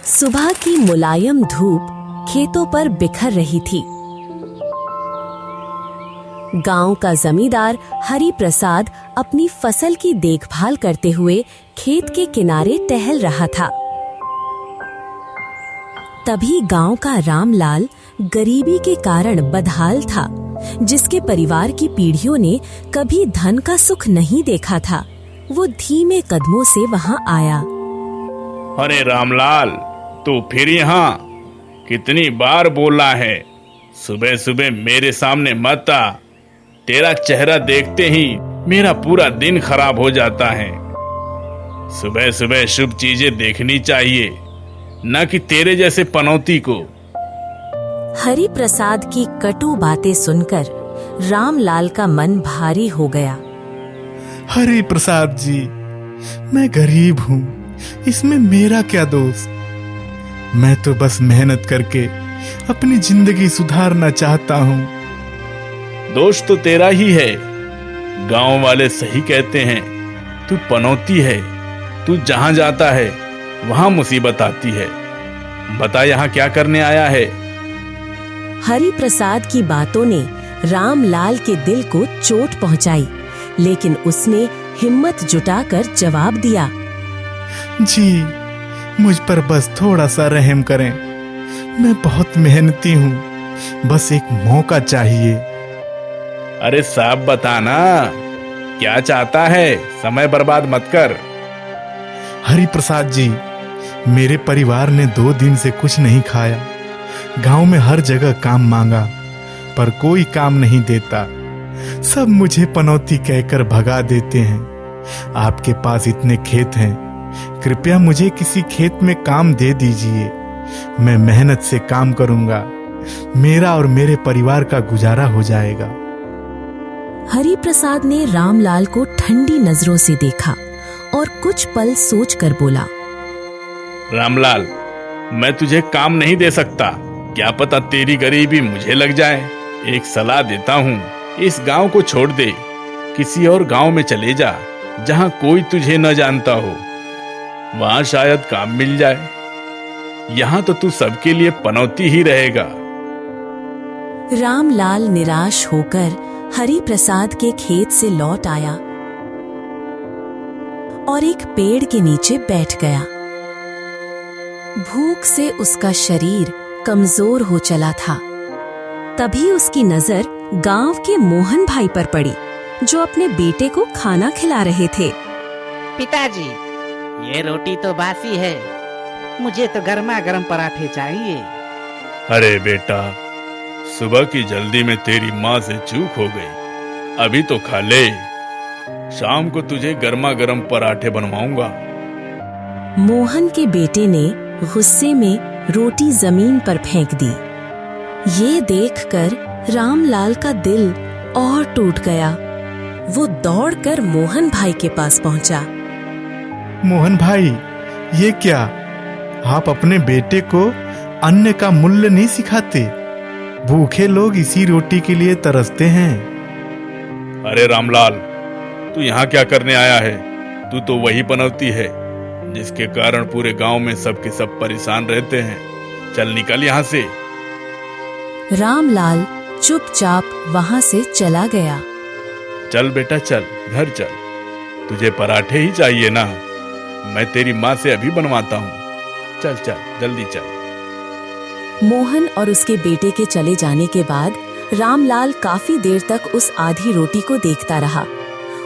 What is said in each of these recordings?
सुबह की मुलायम धूप खेतों पर बिखर रही थी। गांव का जमींदार हरि प्रसाद अपनी फसल की देखभाल करते हुए खेत के किनारे टहल रहा था। तभी गांव का रामलाल गरीबी के कारण बदहाल था, जिसके परिवार की पीढ़ियों ने कभी धन का सुख नहीं देखा था। वो धीमे कदमों से वहां आया। अरे रामलाल, तू फिर यहाँ? कितनी बार बोला है सुबह सुबह मेरे सामने मत आ। तेरा चेहरा देखते ही मेरा पूरा दिन खराब हो जाता है। सुबह सुबह शुभ चीजें देखनी चाहिए, न कि तेरे जैसे पनौती को। हरि प्रसाद की कटु बातें सुनकर रामलाल का मन भारी हो गया। हरि प्रसाद जी, मैं गरीब हूँ, इसमें मेरा क्या दोष? मैं तो बस मेहनत करके अपनी जिंदगी सुधारना चाहता हूँ। दोष तो तेरा ही है। गांव वाले सही कहते हैं, तू पनौती है। तू जहां जाता है वहां मुसीबत आती है। बता यहाँ क्या करने आया है? हरि प्रसाद की बातों ने रामलाल के दिल को चोट पहुंचाई, लेकिन उसने हिम्मत जुटाकर जवाब दिया। जी, मुझ पर बस थोड़ा सा रहम करें। मैं बहुत मेहनती हूँ, बस एक मौका चाहिए। अरे साहब, बताना क्या चाहता है? समय बर्बाद मत कर। हरि प्रसाद जी, मेरे परिवार ने 2 दिन से कुछ नहीं खाया। गांव में हर जगह काम मांगा, पर कोई काम नहीं देता। सब मुझे पनौती कहकर भगा देते हैं। आपके पास इतने खेत हैं, कृपया मुझे किसी खेत में काम दे दीजिए। मैं मेहनत से काम करूंगा, मेरा और मेरे परिवार का गुजारा हो जाएगा। हरि प्रसाद ने रामलाल को ठंडी नजरों से देखा और कुछ पल सोचकर बोला। रामलाल, मैं तुझे काम नहीं दे सकता। क्या पता तेरी गरीबी मुझे लग जाए। एक सलाह देता हूँ, इस गांव को छोड़ दे, किसी और गांव में चले जा जहां कोई तुझे न जानता हो। वहां शायद काम मिल जाए। यहाँ तो तू सबके लिए पनौती ही रहेगा। रामलाल निराश होकर हरि प्रसाद के खेत से लौट आया और एक पेड़ के नीचे बैठ गया। भूख से उसका शरीर कमजोर हो चला था। तभी उसकी नजर गांव के मोहन भाई पर पड़ी, जो अपने बेटे को खाना खिला रहे थे। पिताजी, ये रोटी तो बासी है, मुझे तो गर्मा गर्म पराठे चाहिए। अरे बेटा, सुबह की जल्दी में तेरी माँ से चूक हो गई। अभी तो खा ले, शाम को तुझे गर्मा गर्म पराठे बनवाऊंगा। मोहन के बेटे ने गुस्से में रोटी जमीन पर फेंक दी। ये देखकर रामलाल का दिल और टूट गया। वो दौड़कर मोहन भाई के पास पहुंचा। मोहन भाई, ये क्या? आप अपने बेटे को अन्न का मूल्य नहीं सिखाते? भूखे लोग इसी रोटी के लिए तरसते हैं। अरे रामलाल, तू यहाँ क्या करने आया है? तू तो वही पनौती है जिसके कारण पूरे गांव में सबके सब परेशान रहते हैं। चल निकल यहाँ से। रामलाल चुपचाप वहां से चला गया। चल बेटा चल, घर चल। तुझे पराठे ही चाहिए ना? मैं तेरी माँ से अभी बनवाता हूँ। चल चल, जल्दी चल। मोहन और उसके बेटे के चले जाने के बाद रामलाल काफी देर तक उस आधी रोटी को देखता रहा।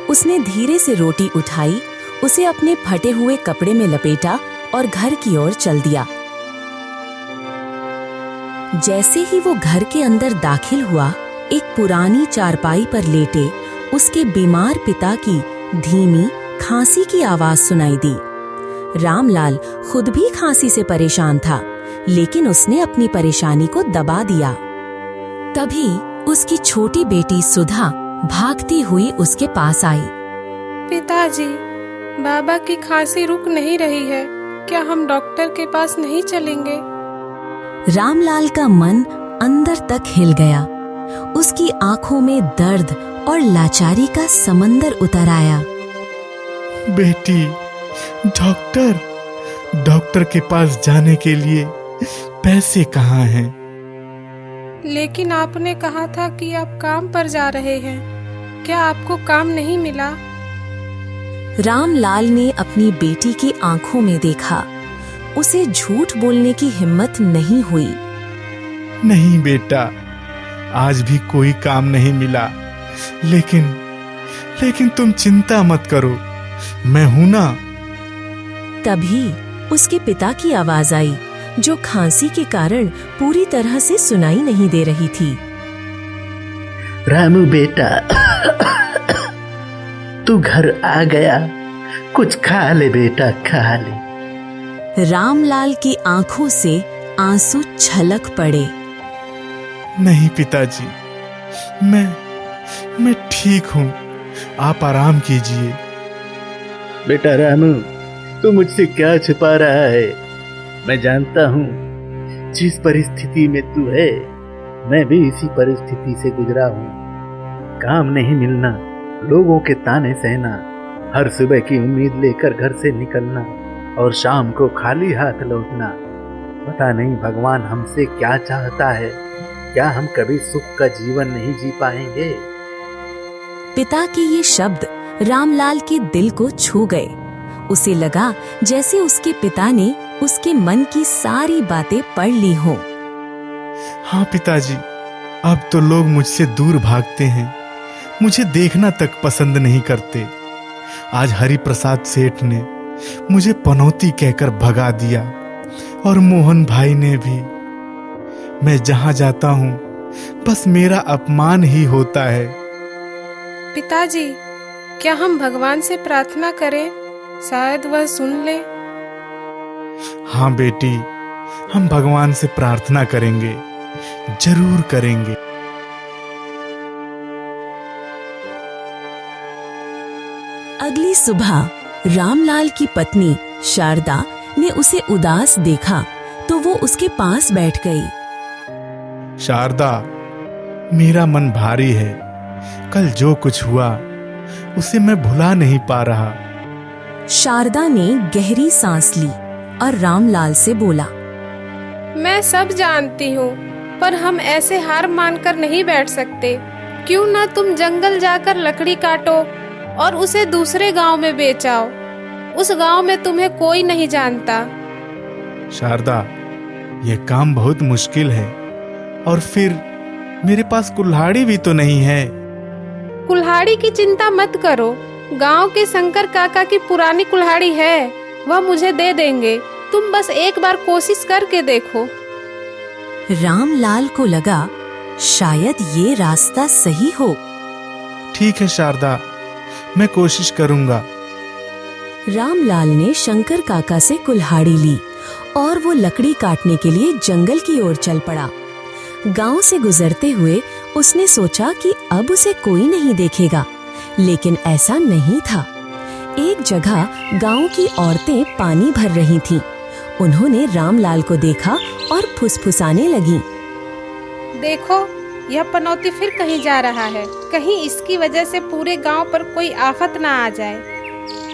उसने धीरे से रोटी उठाई, उसे अपने फटे हुए कपड़े में लपेटा और घर की ओर चल दिया। जैसे ही वो घर के अंदर दाखिल हुआ, एक पुरानी चारपाई पर लेटे उसके बीमार पिता की धीमी खांसी की आवाज सुनाई दी। रामलाल खुद भी खांसी से परेशान था, लेकिन उसने अपनी परेशानी को दबा दिया। तभी उसकी छोटी बेटी सुधा भागती हुई उसके पास आई। पिताजी, बाबा की खांसी रुक नहीं रही है, क्या हम डॉक्टर के पास नहीं चलेंगे? रामलाल का मन अंदर तक हिल गया। उसकी आंखों में दर्द और लाचारी का समंदर उतर आया। बेटी, डॉक्टर, डॉक्टर के पास जाने के लिए पैसे कहाँ हैं? लेकिन आपने कहा था कि आप काम पर जा रहे हैं। क्या आपको काम नहीं मिला? रामलाल ने अपनी बेटी की आंखों में देखा। उसे झूठ बोलने की हिम्मत नहीं हुई। नहीं बेटा, आज भी कोई काम नहीं मिला। लेकिन तुम चिंता मत करो, मैं हूं ना। तभी उसके पिता की आवाज आई, जो खांसी के कारण पूरी तरह से सुनाई नहीं दे रही थी। रामू बेटा, तू घर आ गया, कुछ खा ले बेटा, खा ले। रामलाल की आंखों से आंसू छलक पड़े। नहीं पिताजी, मैं ठीक हूँ, आप आराम कीजिए। बेटा रामू, तू मुझसे क्या छुपा रहा है? मैं जानता हूँ जिस परिस्थिति में तू है, मैं भी इसी परिस्थिति से गुजरा हूँ। काम नहीं मिलना, लोगों के ताने सहना, हर सुबह की उम्मीद लेकर घर से निकलना और शाम को खाली हाथ लौटना। पता नहीं भगवान हमसे क्या चाहता है। क्या हम कभी सुख का जीवन नहीं जी पाएंगे? पिता के ये शब्द रामलाल के दिल को छू गए। उसे लगा जैसे उसके पिता ने उसके मन की सारी बातें पढ़ ली हों। हाँ पिताजी, अब तो लोग मुझसे दूर भागते हैं, मुझे देखना तक पसंद नहीं करते। आज हरि प्रसाद सेठ ने मुझे पनौती कहकर भगा दिया और मोहन भाई ने भी। मैं जहां जाता हूं बस मेरा अपमान ही होता है। पिताजी, क्या हम भगवान से प्रार्थना करें? शायद वह सुन ले। हाँ बेटी, हम भगवान से प्रार्थना करेंगे, जरूर करेंगे। अगली सुबह रामलाल की पत्नी शारदा ने उसे उदास देखा तो वो उसके पास बैठ गई। शारदा, मेरा मन भारी है। कल जो कुछ हुआ उसे मैं भुला नहीं पा रहा। शारदा ने गहरी सांस ली और रामलाल से बोला, मैं सब जानती हूँ, पर हम ऐसे हार मानकर नहीं बैठ सकते। क्यों ना तुम जंगल जाकर लकड़ी काटो और उसे दूसरे गांव में बेचाओ। उस गांव में तुम्हें कोई नहीं जानता। शारदा, यह काम बहुत मुश्किल है, और फिर मेरे पास कुल्हाड़ी भी तो नहीं है। कुल्हाड़ी की चिंता मत करो, गांव के शंकर काका की पुरानी कुल्हाड़ी है, वह मुझे दे देंगे। तुम बस एक बार कोशिश करके देखो। रामलाल को लगा शायद ये रास्ता सही हो। ठीक है शारदा, मैं कोशिश करूंगा। रामलाल ने शंकर काका से कुल्हाड़ी ली और वो लकड़ी काटने के लिए जंगल की ओर चल पड़ा। गांव से गुजरते हुए उसने सोचा कि अब उसे कोई नहीं देखेगा, लेकिन ऐसा नहीं था। एक जगह गांव की औरतें पानी भर रही थीं। उन्होंने रामलाल को देखा और फुसफुसाने लगीं। देखो, यह पनौती फिर कहीं जा रहा है। कहीं इसकी वजह से पूरे गांव पर कोई आफत ना आ जाए।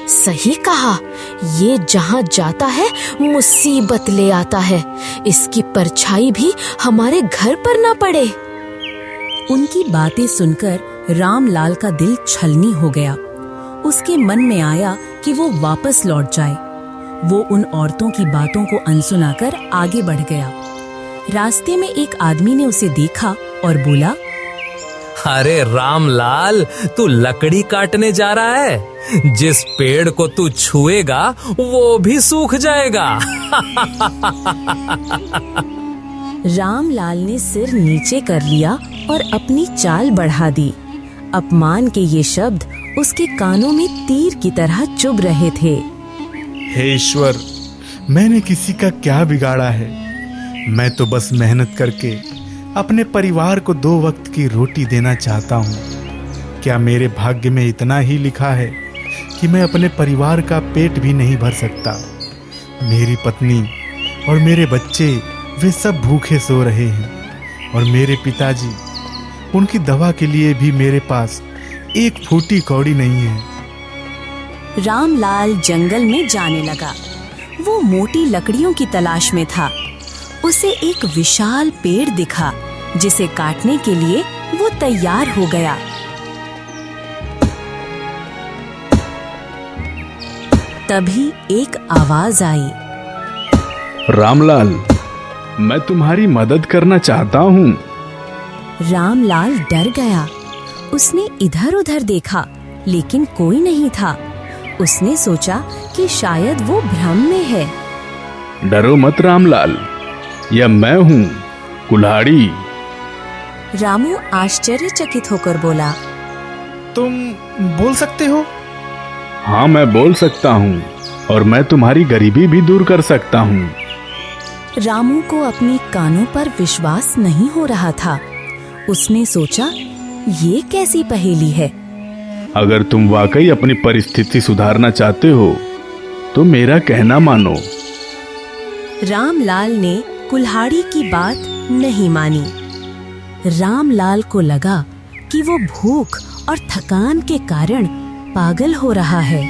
सही कहा, ये जहाँ जाता है मुसीबत ले आता है। इसकी परछाई भी हमारे घर पर ना पड़े। उनकी बातें सुनकर रामलाल का दिल छलनी हो गया। उसके मन में आया कि वो वापस लौट जाए। वो उन औरतों की बातों को अनसुना कर आगे बढ़ गया। रास्ते में एक आदमी ने उसे देखा और बोला, अरे रामलाल, तू लकड़ी काटने जा रहा है? जिस पेड़ को तू छुएगा वो भी सूख जाएगा। रामलाल ने सिर नीचे कर लिया और अपनी चाल बढ़ा दी। अपमान के ये शब्द उसके कानों में तीर की तरह चुभ रहे थे। हे ईश्वर, मैंने किसी का क्या बिगाड़ा है? मैं तो बस मेहनत करके अपने परिवार को 2 वक्त की रोटी देना चाहता हूँ। क्या मेरे भाग्य में इतना ही लिखा है कि मैं अपने परिवार का पेट भी नहीं भर सकता? मेरी पत्नी और मेरे बच्चे, वे सब भूखे सो रहे हैं, और मेरे पिताजी, उनकी दवा के लिए भी मेरे पास एक फूटी कौड़ी नहीं है। रामलाल जंगल में जाने लगा। वो मोटी लकड़ियों की तलाश में था। उसे एक विशाल पेड़ दिखा जिसे काटने के लिए वो तैयार हो गया। तभी एक आवाज आई। रामलाल, मैं तुम्हारी मदद करना चाहता हूँ। रामलाल डर गया। उसने इधर उधर देखा लेकिन कोई नहीं था। उसने सोचा कि शायद वो भ्रम में है। डरो मत रामलाल, यह मैं हूँ, कुल्हाड़ी। रामू आश्चर्यचकित होकर बोला, तुम बोल सकते हो? हाँ, मैं बोल सकता हूँ और मैं तुम्हारी गरीबी भी दूर कर सकता हूँ। रामू को अपने कानों पर विश्वास नहीं हो रहा था। उसने सोचा, ये कैसी पहेली है? अगर तुम वाकई अपनी परिस्थिति सुधारना चाहते हो तो मेरा कहना मानो। रामलाल ने कुल्हाड़ी की बात नहीं मानी। रामलाल को लगा कि वो भूख और थकान के कारण पागल हो रहा है।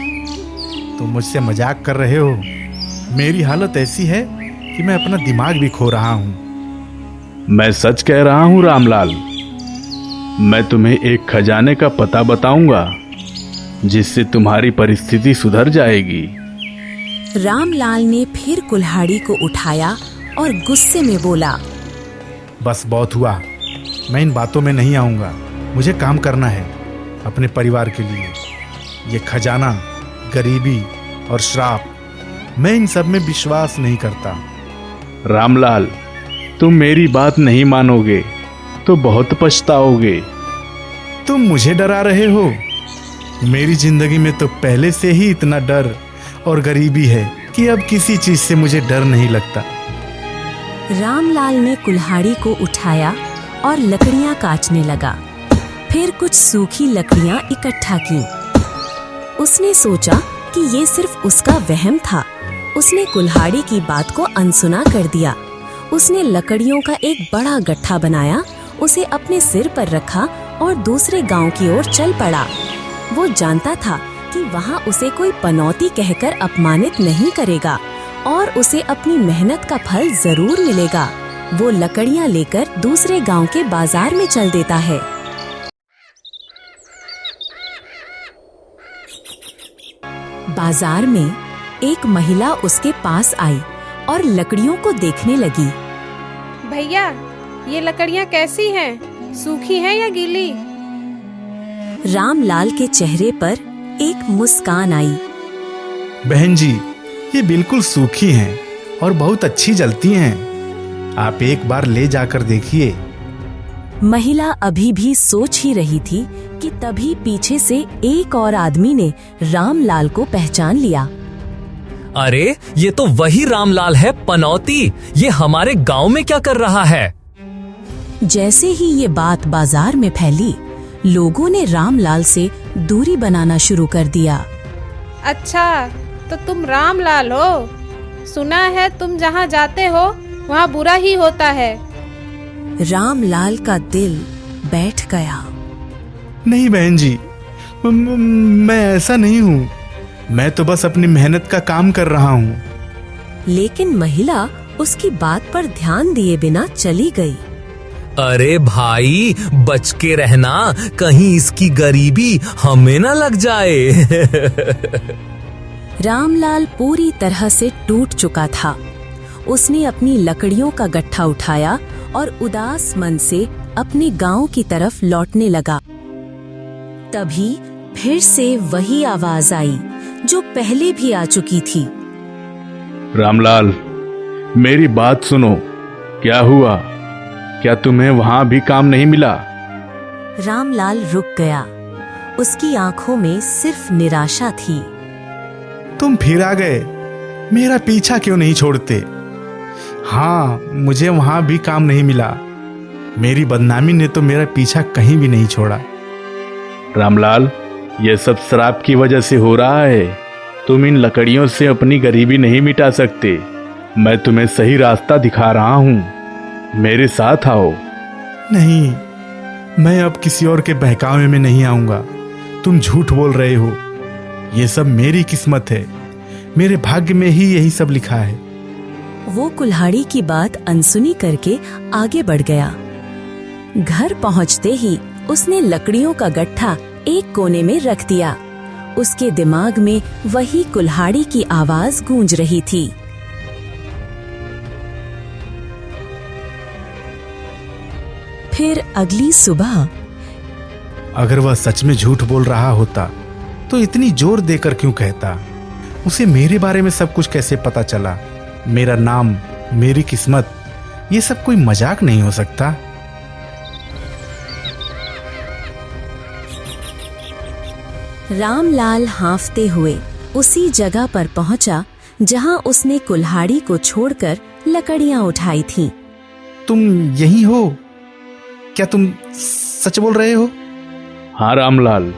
तुम मुझसे मजाक कर रहे हो? मेरी हालत ऐसी है कि मैं अपना दिमाग भी खो रहा हूँ। मैं सच कह रहा हूँ रामलाल। मैं तुम्हें एक खजाने का पता बताऊंगा जिससे तुम्हारी परिस्थिति सुधर जाएगी। रामलाल ने फिर कुल्हाड़ी को उठाया और गुस्से में बोला, बस बहुत हुआ, मैं इन बातों में नहीं आऊंगा। मुझे काम करना है अपने परिवार के लिए। ये खजाना, गरीबी और श्राप, मैं इन सब में विश्वास नहीं करता। रामलाल, तुम मेरी बात नहीं मानोगे तो बहुत पछताओगे। तुम मुझे डरा रहे हो? मेरी जिंदगी में तो पहले से ही इतना डर और गरीबी है कि अब किसी चीज से मुझे डर नहीं लगता। रामलाल ने कुल्हाड़ी को उठाया और लकड़ियां काटने लगा। फिर कुछ सूखी लकड़ियां इकट्ठा की। उसने सोचा कि ये सिर्फ उसका वहम था। उसने कुल्हाड़ी की बात को अनसुना कर दिया। उसने लकड़ियों का एक बड़ा गट्ठा बनाया, उसे अपने सिर पर रखा और दूसरे गांव की ओर चल पड़ा। वो जानता था कि वहां उसे कोई पनौती कहकर अपमानित नहीं करेगा और उसे अपनी मेहनत का फल जरूर मिलेगा। वो लकड़ियां लेकर दूसरे गांव के बाजार में चल देता है। बाजार में एक महिला उसके पास आई और लकड़ियों को देखने लगी। भैया, ये लकड़ियाँ कैसी हैं? सूखी हैं या गीली? रामलाल के चेहरे पर एक मुस्कान आई। बहन जी, ये बिल्कुल सूखी हैं और बहुत अच्छी जलती हैं। आप एक बार ले जाकर देखिए। महिला अभी भी सोच ही रही थी कि तभी पीछे से एक और आदमी ने रामलाल को पहचान लिया। अरे, ये तो वही रामलाल है, पनौती। ये हमारे गांव में क्या कर रहा है? जैसे ही ये बात बाजार में फैली, लोगों ने रामलाल से दूरी बनाना शुरू कर दिया। अच्छा, तो तुम रामलाल हो? सुना है तुम जहाँ जाते हो वहाँ बुरा ही होता है। रामलाल का दिल बैठ गया। नहीं बहन जी, मैं ऐसा नहीं हूँ। मैं तो बस अपनी मेहनत का काम कर रहा हूँ। लेकिन महिला उसकी बात पर ध्यान दिए बिना चली गई। अरे भाई, बच के रहना, कहीं इसकी गरीबी हमें ना लग जाए। रामलाल पूरी तरह से टूट चुका था। उसने अपनी लकड़ियों का गट्ठा उठाया और उदास मन से अपने गांव की तरफ लौटने लगा। तभी फिर से वही आवाज आई जो पहले भी आ चुकी थी। रामलाल, मेरी बात सुनो। क्या हुआ? क्या तुम्हें वहां भी काम नहीं मिला? रामलाल रुक गया। उसकी आंखों में सिर्फ निराशा थी। तुम फिर आ गए। मेरा पीछा क्यों नहीं छोड़ते? हाँ, मुझे वहां भी काम नहीं मिला। मेरी बदनामी ने तो मेरा पीछा कहीं भी नहीं छोड़ा। रामलाल, ये सब शराब की वजह से हो रहा है। तुम इन लकड़ियों से अपनी गरीबी नहीं मिटा सकते। मैं तुम्हें सही रास्ता दिखा रहा हूँ, मेरे साथ आओ। नहीं, मैं अब किसी और के बहकावे में नहीं आऊंगा। तुम झूठ बोल रहे हो। ये सब मेरी किस्मत है। मेरे भाग्य में ही यही सब लिखा है। वो कुल्हाड़ी की बात अनसुनी करके आगे बढ़ गया। घर पहुंचते ही उसने लकड़ियों का गट्ठा एक कोने में रख दिया। उसके दिमाग में वही कुल्हाड़ी की आवाज गूंज रही थी। फिर अगली सुबह अगर वह सच में झूठ बोल रहा होता तो इतनी जोर देकर क्यों कहता? उसे मेरे बारे में सब कुछ कैसे पता चला? मेरा नाम, मेरी किस्मत, ये सब कोई मजाक नहीं हो सकता। रामलाल हांफते हुए उसी जगह पर पहुंचा जहां उसने कुल्हाड़ी को छोड़कर लकड़ियां उठाई थीं। तुम यही हो? क्या तुम सच बोल रहे हो? हाँ रामलाल,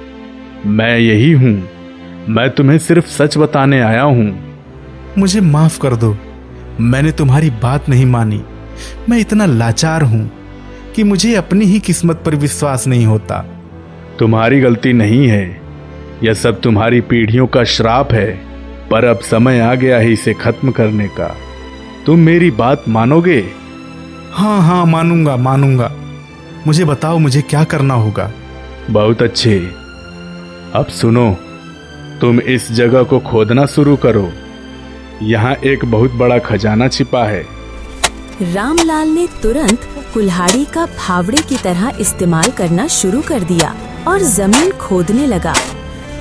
मैं यही हूँ। मैं तुम्हें सिर्फ सच बताने आया हूँ। मुझे माफ कर दो, मैंने तुम्हारी बात नहीं मानी। मैं इतना लाचार हूँ कि मुझे अपनी ही किस्मत पर विश्वास नहीं होता। तुम्हारी गलती नहीं है, यह सब तुम्हारी पीढ़ियों का श्राप है। पर अब समय आ गया है इसे खत्म करने का। तुम मेरी बात मानोगे? हाँ हाँ, मानूंगा मानूंगा। मुझे बताओ, मुझे क्या करना होगा? बहुत अच्छे, अब सुनो। तुम इस जगह को खोदना शुरू करो। यहाँ एक बहुत बड़ा खजाना छिपा है। रामलाल ने तुरंत कुल्हाड़ी का फावड़े की तरह इस्तेमाल करना शुरू कर दिया और जमीन खोदने लगा।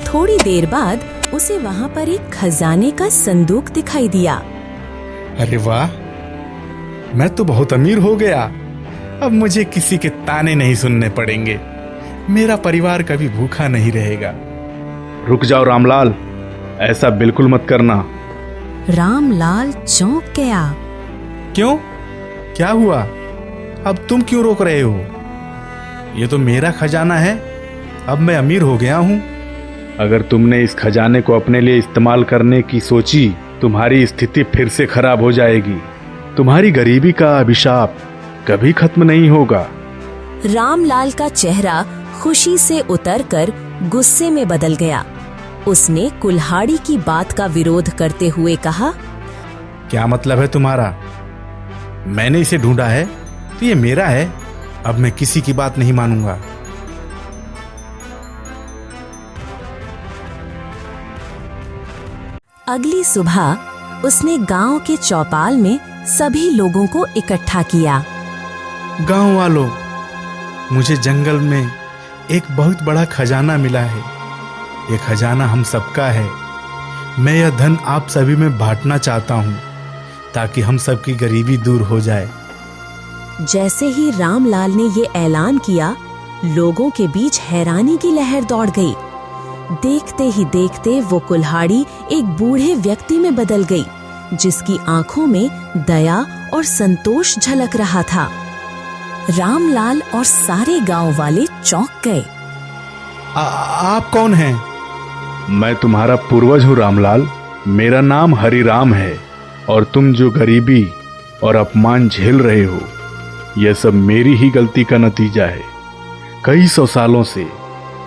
थोड़ी देर बाद उसे वहाँ पर एक खजाने का संदूक दिखाई दिया। अरे वाह, मैं तो बहुत अमीर हो गया। अब मुझे किसी के ताने नहीं सुनने पड़ेंगे। मेरा परिवार कभी भूखा नहीं रहेगा। रुक जाओ रामलाल, ऐसा बिल्कुल मत करना। रामलाल चौंक गया। क्यों? क्या हुआ? अब तुम क्यों रोक रहे हो? ये तो मेरा खजाना है। अब मैं अमीर हो गया हूँ। अगर तुमने इस खजाने को अपने लिए इस्तेमाल करने की सोची, तुम्हारी स्थिति फिर से खराब हो जाएगी। तुम्हारी गरीबी का अभिशाप कभी खत्म नहीं होगा। रामलाल का चेहरा खुशी से उतरकर गुस्से में बदल गया। उसने कुल्हाड़ी की बात का विरोध करते हुए कहा, क्या मतलब है तुम्हारा? मैंने इसे ढूंढा है तो ये मेरा है। अब मैं किसी की बात नहीं मानूंगा। अगली सुबह उसने गांव के चौपाल में सभी लोगों को इकट्ठा किया। गांव वालों, मुझे जंगल में एक बहुत बड़ा खजाना मिला है। ये खजाना हम सबका है। मैं यह धन आप सभी में बांटना चाहता हूँ ताकि हम सबकी गरीबी दूर हो जाए। जैसे ही रामलाल ने ये ऐलान किया, लोगों के बीच हैरानी की लहर दौड़ गई। देखते ही देखते वो कुल्हाड़ी एक बूढ़े व्यक्ति में बदल गई, जिसकी आंखों में दया और संतोष झलक रहा था। रामलाल और सारे गांव वाले चौंक गए। आप कौन हैं? मैं तुम्हारा पूर्वज हूँ रामलाल। मेरा नाम हरिराम है और तुम जो गरीबी और अपमान झेल रहे हो, यह सब मेरी ही गलती का नतीजा है। कई सौ सालों से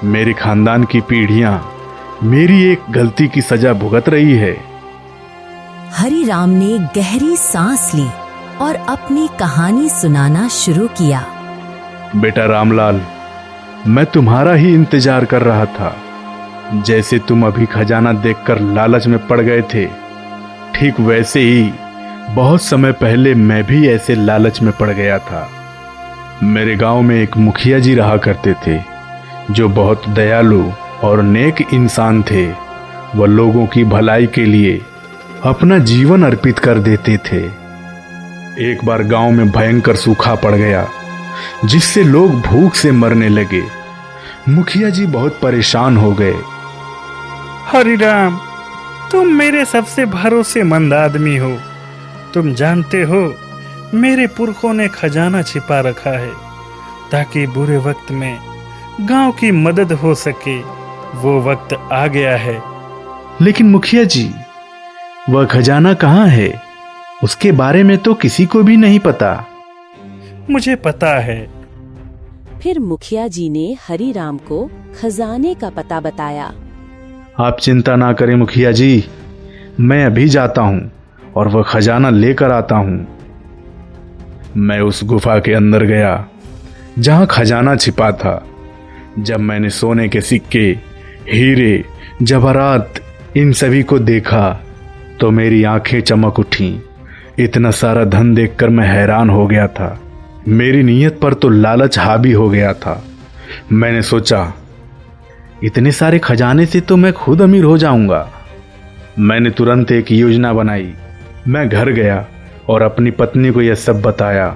मेरे खानदान की पीढ़ियां मेरी एक गलती की सजा भुगत रही है। हरिराम ने गहरी सांस ली और अपनी कहानी सुनाना शुरू किया। बेटा रामलाल, मैं तुम्हारा ही इंतजार कर रहा था। जैसे तुम अभी खजाना देखकर लालच में पड़ गए थे, ठीक वैसे ही बहुत समय पहले मैं भी ऐसे लालच में पड़ गया था। मेरे गांव में एक मुखिया जी रहा करते थे, जो बहुत दयालु और नेक इंसान थे। वह लोगों की भलाई के लिए अपना जीवन अर्पित कर देते थे। एक बार गांव में भयंकर सूखा पड़ गया, जिससे लोग भूख से मरने लगे। मुखिया जी बहुत परेशान हो गए। हरिराम, तुम मेरे सबसे भरोसेमंद आदमी हो। तुम जानते हो, मेरे पुरखों ने खजाना छिपा रखा है ताकि बुरे वक्त में गांव की मदद हो सके। वो वक्त आ गया है। लेकिन मुखिया जी, वह खजाना कहाँ है? उसके बारे में तो किसी को भी नहीं पता। मुझे पता है। फिर मुखिया जी ने हरिराम को खजाने का पता बताया। आप चिंता ना करें मुखिया जी, मैं अभी जाता हूँ और वह खजाना लेकर आता हूँ। मैं उस गुफा के अंदर गया जहाँ खजाना छिपा था। जब मैंने सोने के सिक्के, हीरे, जवाहरात इन सभी को देखा तो मेरी आंखें चमक उठीं। इतना सारा धन देखकर मैं हैरान हो गया था। मेरी नीयत पर तो लालच हावी हो गया था। मैंने सोचा, इतने सारे खजाने से तो मैं खुद अमीर हो जाऊंगा। मैंने तुरंत एक योजना बनाई। मैं घर गया और अपनी पत्नी को यह सब बताया।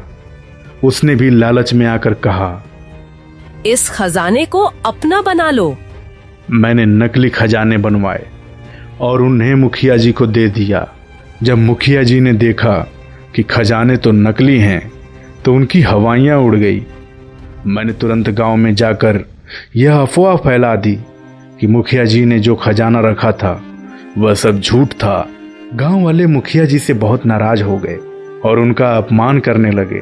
उसने भी लालच में आकर कहा, इस खजाने को अपना बना लो। मैंने नकली खजाने बनवाए और उन्हें मुखिया जी को दे दिया। जब मुखिया जी ने देखा कि खजाने तो नकली हैं तो उनकी हवाइयाँ उड़ गई। मैंने तुरंत गांव में जाकर यह अफवाह फैला दी कि मुखिया जी ने जो खजाना रखा था वह सब झूठ था। गांव वाले मुखिया जी से बहुत नाराज हो गए और उनका अपमान करने लगे।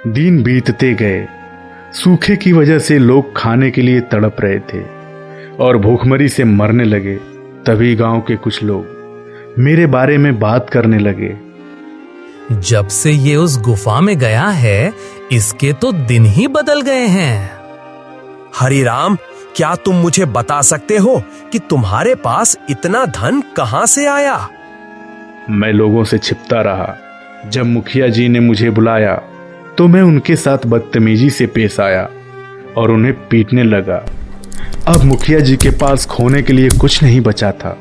दिन बीतते गए। सूखे की वजह से लोग खाने के लिए तड़प रहे थे और भूखमरी से मरने लगे। तभी गांव के कुछ लोग मेरे बारे में बात करने लगे। जब से ये उस गुफा में गया है, इसके तो दिन ही बदल गए हैं। हरिराम, क्या तुम मुझे बता सकते हो कि तुम्हारे पास इतना धन कहां से आया? मैं लोगों से छिपता रहा। जब मुखिया जी ने मुझे बुलाया तो मैं उनके साथ बदतमीजी से पेश आया और उन्हें पीटने लगा। अब मुखिया जी के पास खोने के लिए कुछ नहीं बचा था।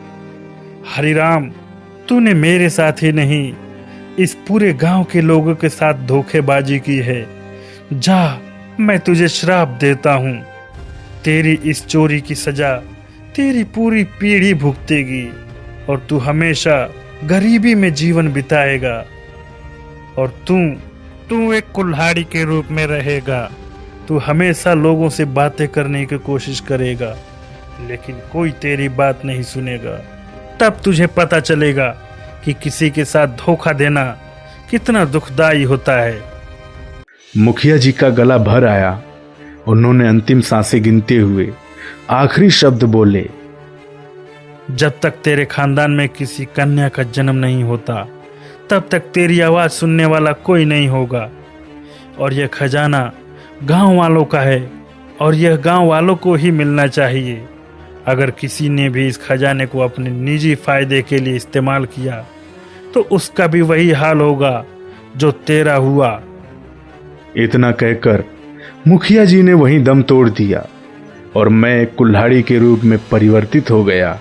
हरिराम, तूने मेरे साथ ही नहीं, इस पूरे गांव के लोगों के साथ धोखेबाजी की है। जा, मैं तुझे श्राप देता हूं। तेरी इस चोरी की सजा तेरी पूरी पीढ़ी भुगतेगी और तू हमेशा गरीबी में जीवन बिताएगा। और तू एक कुल्हाड़ी के रूप में रहेगा। तू हमेशा लोगों से बातें करने की कोशिश करेगा, लेकिन कोई तेरी बात नहीं सुनेगा। तब तुझे पता चलेगा कि किसी के साथ धोखा देना कितना दुखदाई होता है। मुखिया जी का गला भर आया। उन्होंने अंतिम सांसें गिनते हुए आखिरी शब्द बोले, जब तक तेरे खानदान में किसी कन्या का जन्म नहीं होता तब तक तेरी आवाज सुनने वाला कोई नहीं होगा। और यह खजाना गांव वालों का है और यह गांव वालों को ही मिलना चाहिए। अगर किसी ने भी इस खजाने को अपने निजी फायदे के लिए इस्तेमाल किया तो उसका भी वही हाल होगा जो तेरा हुआ। इतना कहकर मुखिया जी ने वहीं दम तोड़ दिया और मैं एक कुल्हाड़ी के रूप में परिवर्तित हो गया।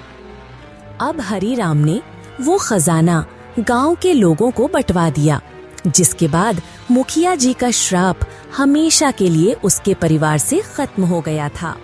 अब हरिराम ने वो खजाना गांव के लोगों को बंटवा दिया, जिसके बाद मुखिया जी का श्राप हमेशा के लिए उसके परिवार से खत्म हो गया था।